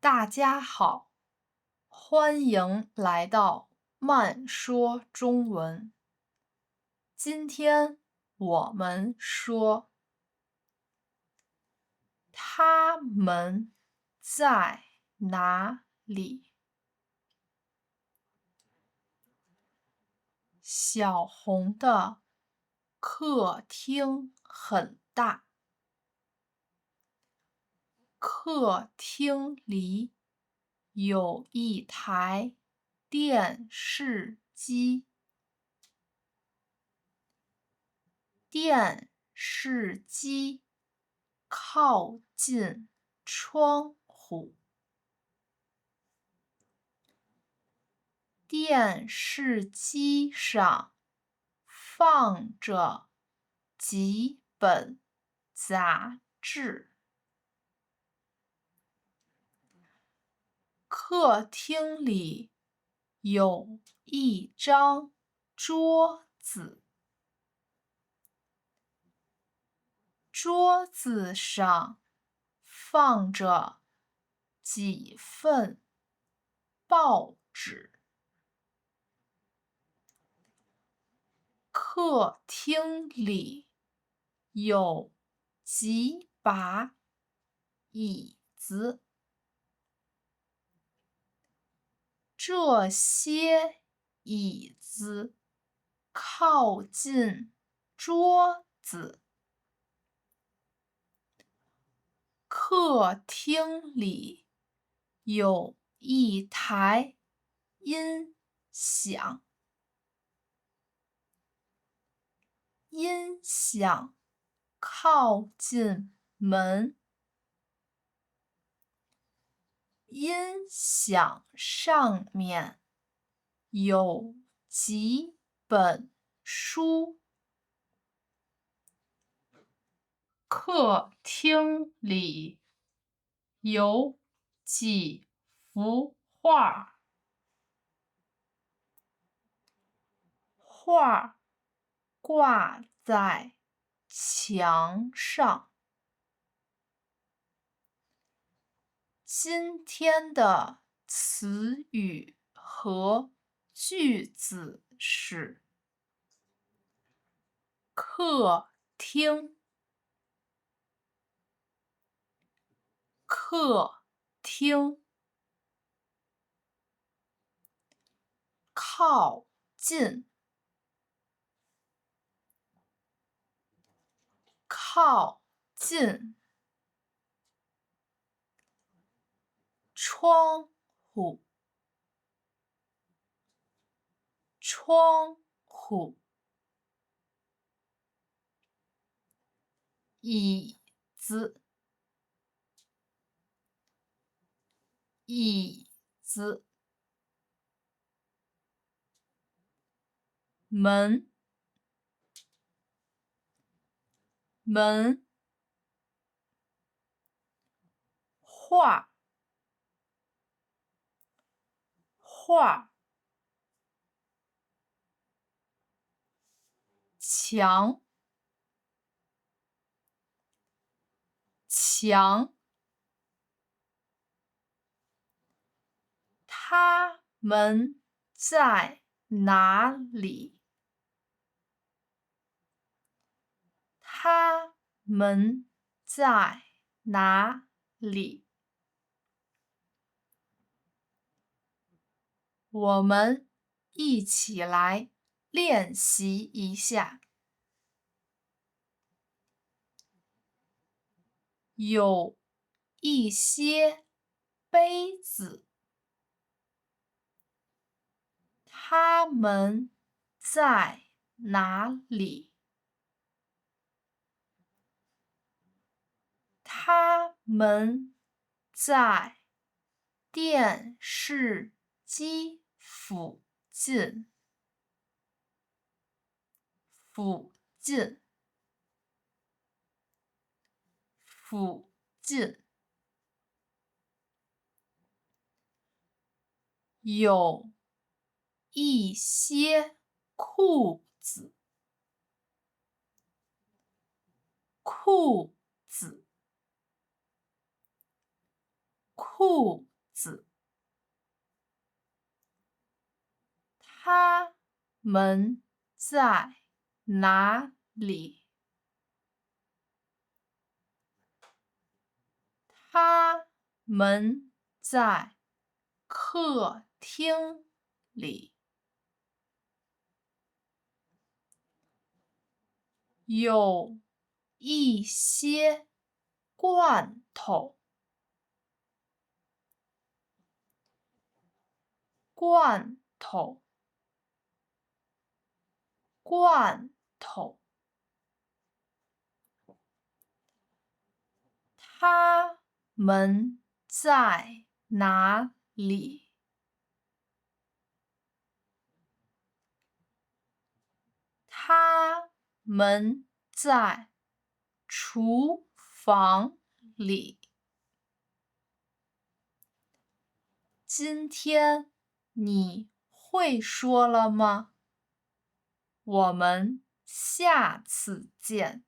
大家好，欢迎来到慢说中文。今天我们说，他们在哪里？小红的客厅很大，客厅里有一台电视机。电视机靠近窗户。电视机上放着几本杂志。客厅里有一张桌子。桌子上放着几份报纸。客厅里有几把椅子。这些椅子靠近桌子。客厅里有一台音响。音响靠近门。音响上面有几本书。客厅里有几幅画。画挂在墙上。今天的词语和句子是：客厅，客厅，靠近，靠近，窗户，窗户，椅子，椅子，门，门，画，画，墙，墙。他们在哪里？他们在哪里？我们一起来练习一下。有一些杯子。他们在哪里？他们在电视机附近。附近，附近。有一些裤子。裤子，裤子。他们在哪里？他们在客厅里。有一些罐头。罐头，罐头。他们在哪里？他们在厨房里。今天你会说了吗？我们下次见。